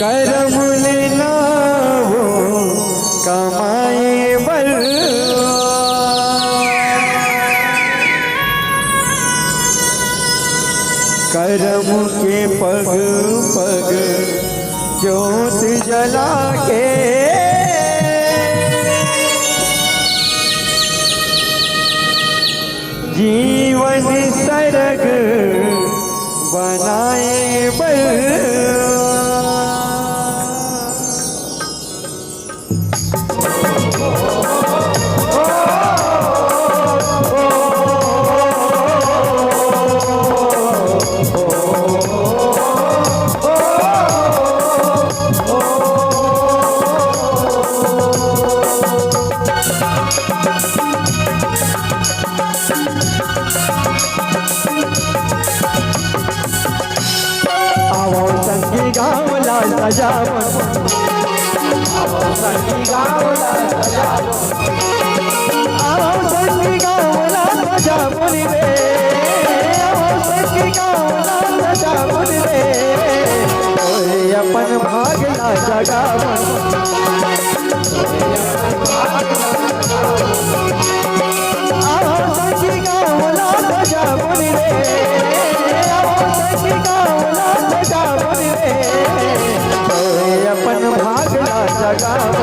कर्म लेना वो कमाए बल, कर्म के पग पग ज्योत जला के जीवन सरग बनाए बल। गावला सजावन, संगी गावला सजावन, संगी गावला सजावन रे, संगी गावला सजावन रे, अपन भागला जगावन, संगी गावला सजावन रे, संगी गावला सजावन रे, अपन भागला जगावन,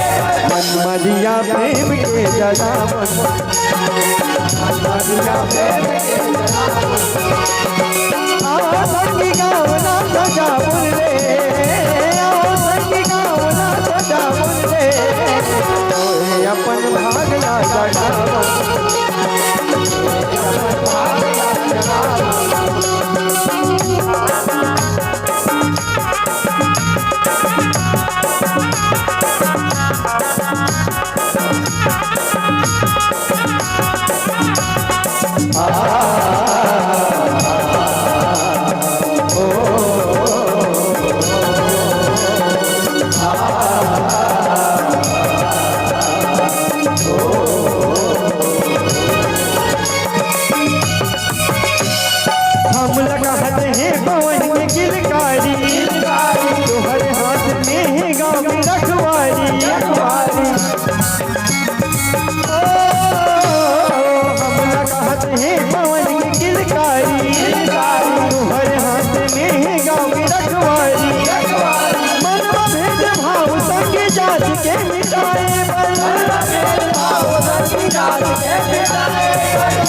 मदिया प्रेम के जलावन, मदिया प्रेम के जलावन, संगी गावला सजावन रे, संगी गावला सजावन रे, अपन भागला जगावन,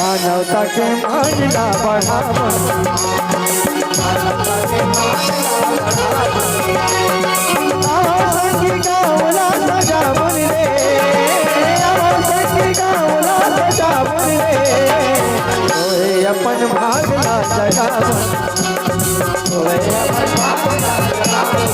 मानवता के मानला बढ़ावन, संगी गावला सजावन रे, संगी गावला सजावन रे, अपन भागला जगावन, अपन भागला जगावन,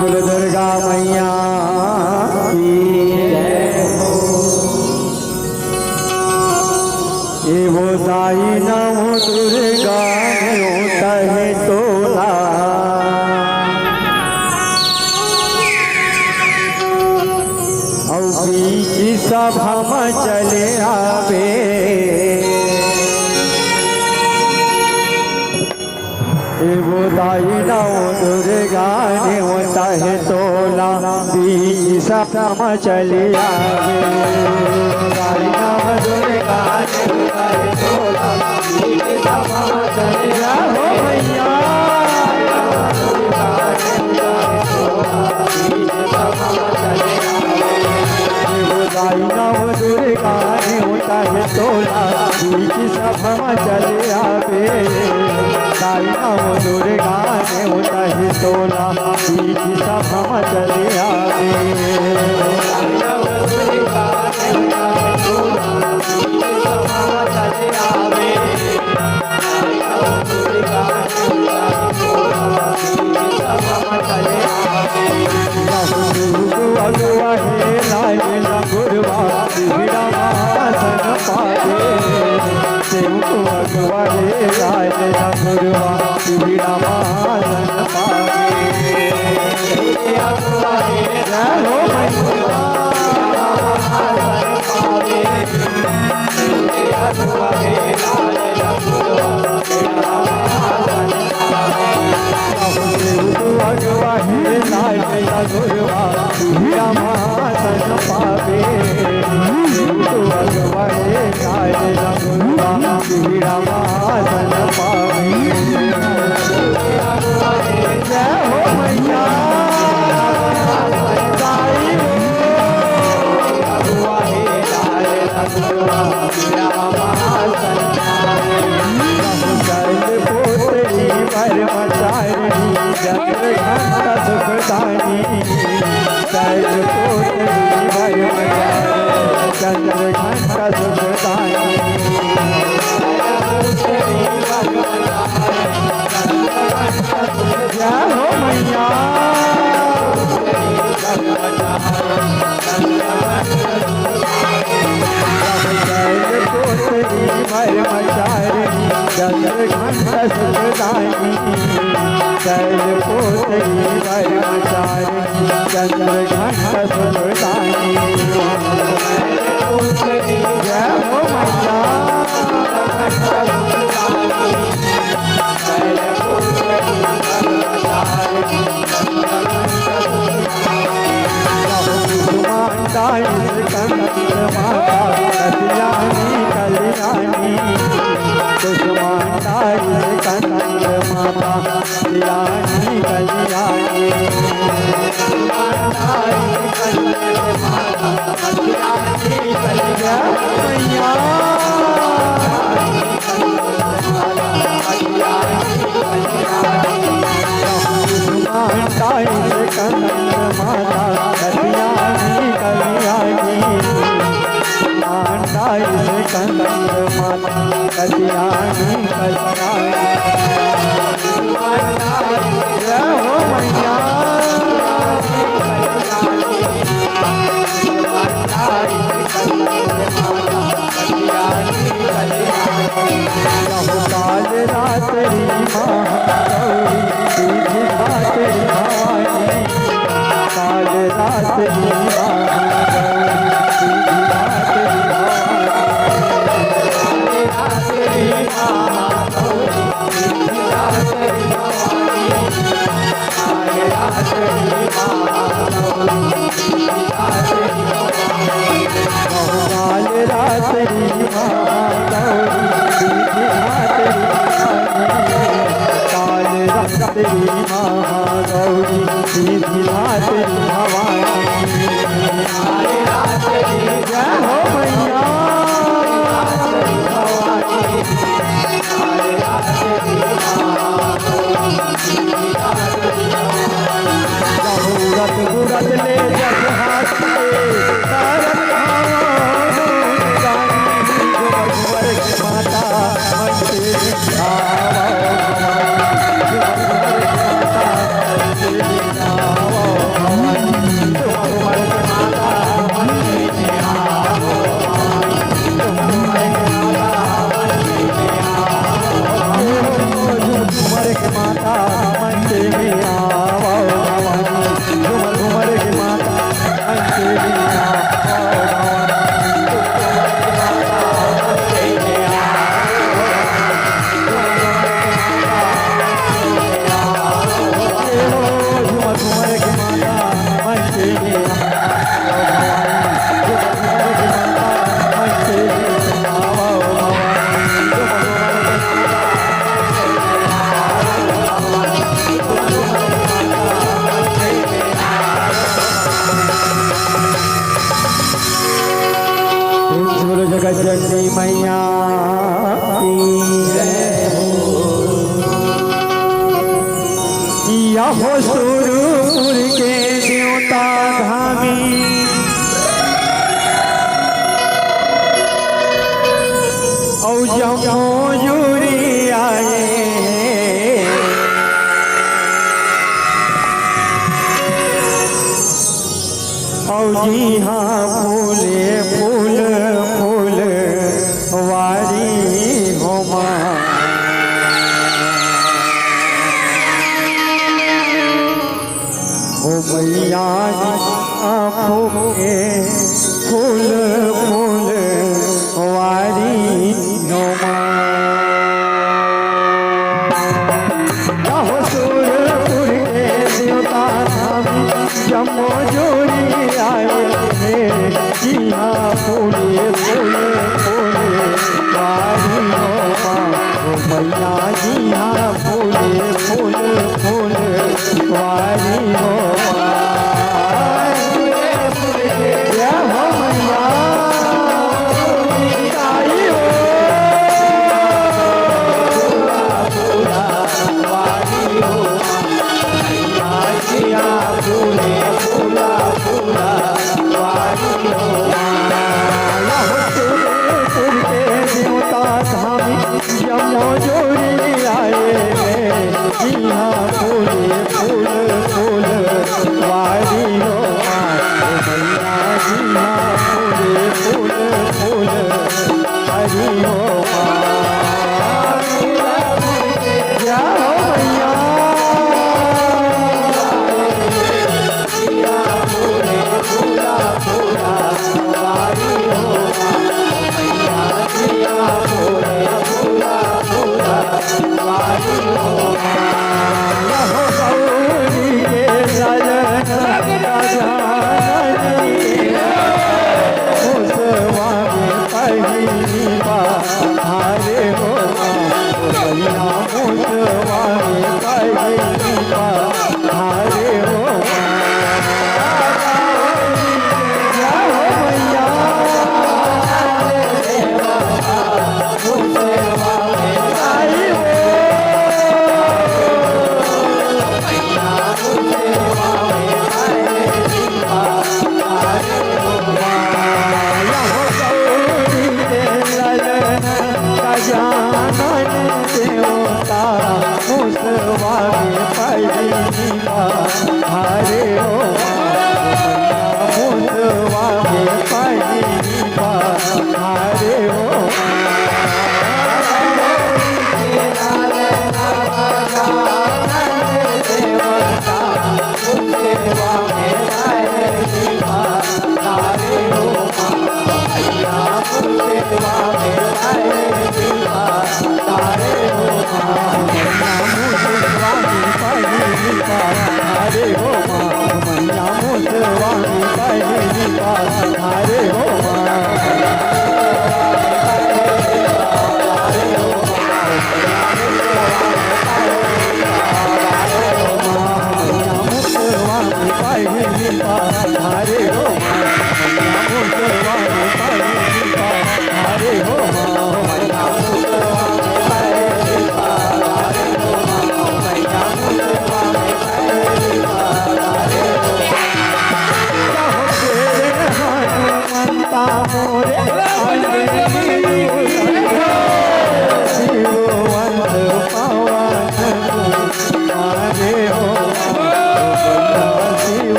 दुर्गा मैया की ये वो दाई नमो दुर्गा तहे तोला बीच सभा में चले आवे वो दाई नाव दुर्गा ने होता है तोला बीच सभा में चले आवे दाई नाव दुर्गा ने होता है तोला बीच सभा में चले आवे भैया दाई नाव दुर्गा ने होता है तोला बीच सभा में चले आवे दाई नाव दुर्गा ने होता है तोला बीच सभा में चले आवे दाई नाव दुर्गा ने होता है तोला बीच सभा में चले आवे दाई नाव दुर्गा ने होता है तोला बीच सभा में चले आवे अगुआ हे लाल गुरुआ बिगड़ा मासन पावे सेवक अगुआ हे लाल गुरुआ बिगड़ा मासन पावे अगुआ हे लाल गुरुआ मासन पावे अगुआ हे लाल गुरुआ बिगड़ा मासन पावे अगुआ हे लाल गुरुआ बिगड़ा मासन पावे अगुआ हे लाल गुरुआ बिगड़ा मासन पावे जय हो मैया दाई अगुआ हे लाल गुरुआ बिगड़ा मासन पावे पोतरी पर मचारी चंद्र घंटा सुखदानी चल पोतरी पर मचारी चंद्र घंटा सुखदानी जय हो मैया पोतरी पर मचारी चंद्र घंटा सुखदानी चल पोतरी पर मचारी चंद्र घंटा सुखदानी जय हो मैया कल्याणी कुसुमांडाई कंद माता कल्याणी कल्याणी मैया कुसुमांडाई कंद माता कल्याणी कल्याणी मांडाई कंद माता कल्याणी कल्याणी जय हो मैया काल रात्रि महागौरी सीधी रात्रि भवानी काल रात्रि महागौरी सीधी रात्रि काल रात्रि महागौरी सीधी रात्रि काल रात्रि महागौरी सीधी रात्रि भवानी जय हो मैया गुरत गुरत ले जग हाथ माता मंदिर में आओ भवानी झूमर झूमर के माता मंदिर में चंडी मैया हो सुरपुर के देवता धामी औ जमोजुरी आए औ जी हाँ फूले फूल फूल वारी हो माँ ओ मैया आँखों के फूल फूल वारी हो माँ हो सुरपुर के देवता धामी जम्मो जोड़ी आए जिया फूले फूले फूले वारी हो माँ ओ मैया जिया फूले फूल फूल वारी हो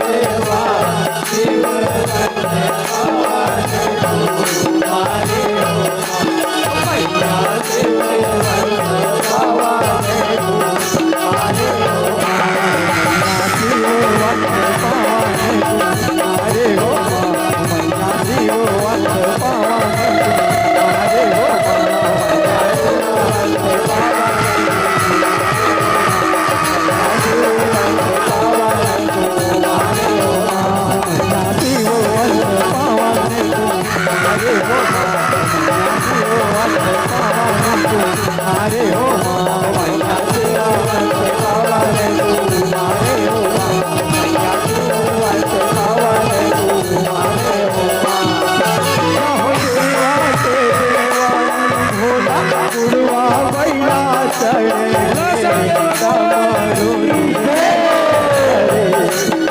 देवा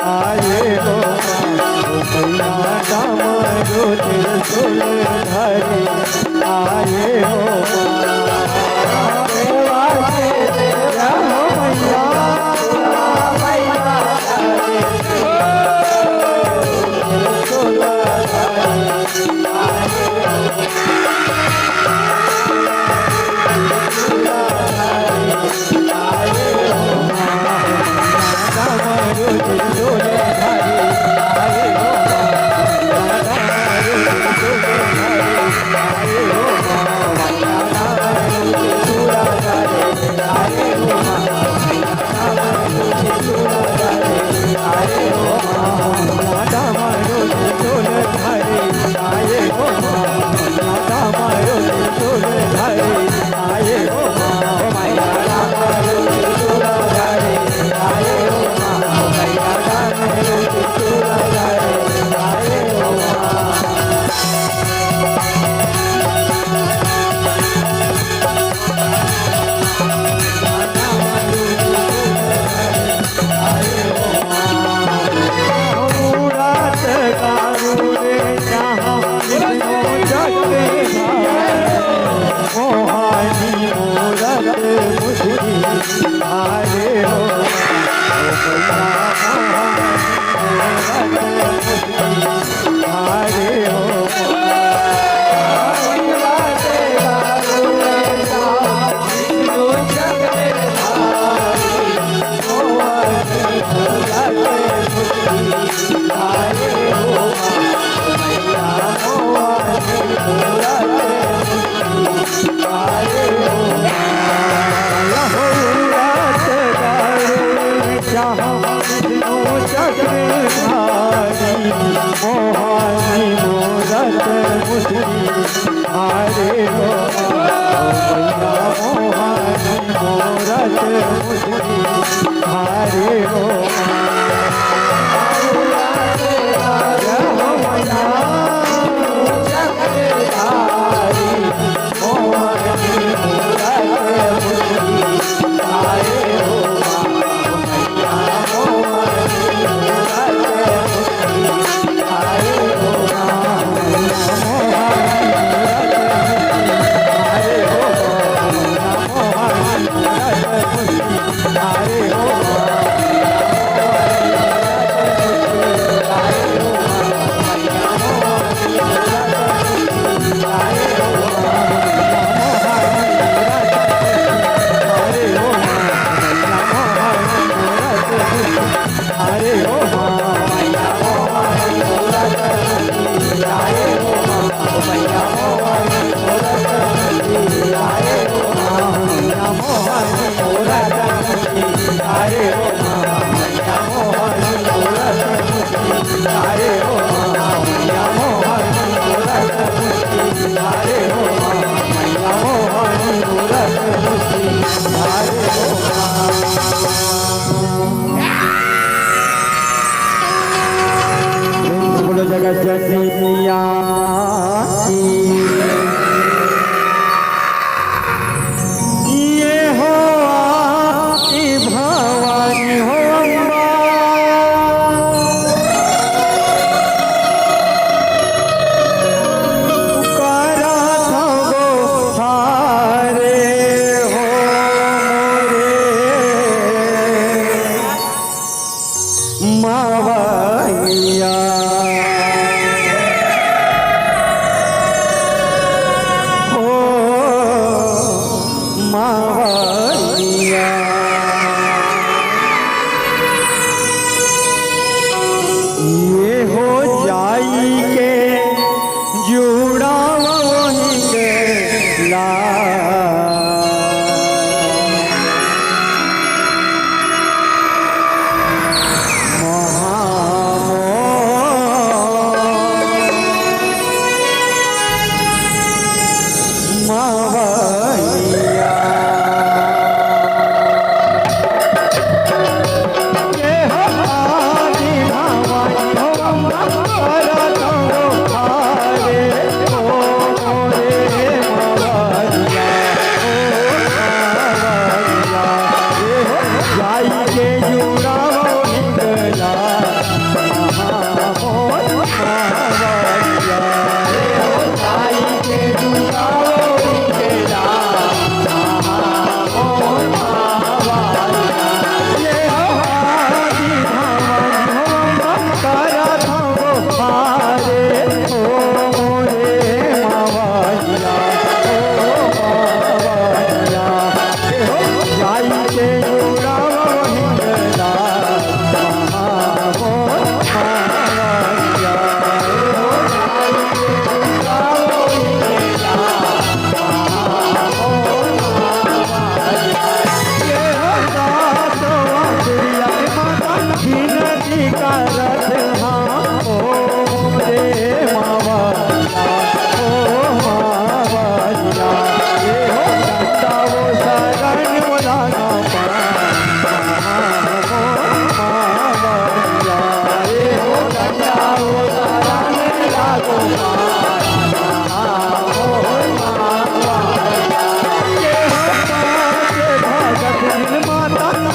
आए हो मैया डमरू त्रिशूल धरी आए हो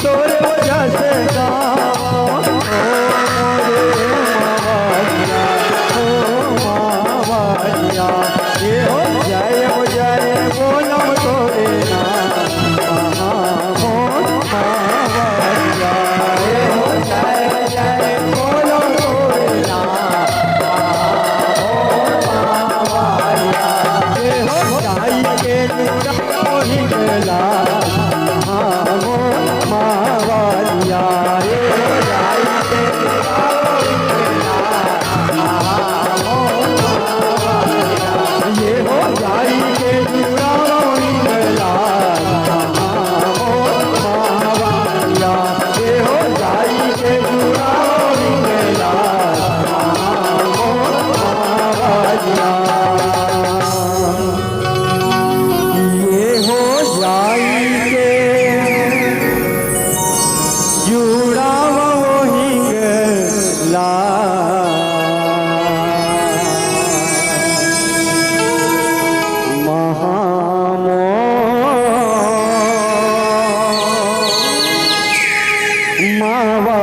तोर जस गावो मोरे मावलिया ओ मावलिया ये हो जय बोलो तोरे नाम मावलिया ये हो जय बोलो तोरे नाम मावलिया ये हो जाई के मोहि गला मावलिया ये हो जाई के ये हो जाई के जुड़ावो गला मावलिया ये हो जाई के जुड़ावो गला मावलिया ये हो जाई के जुड़ावो गला मावा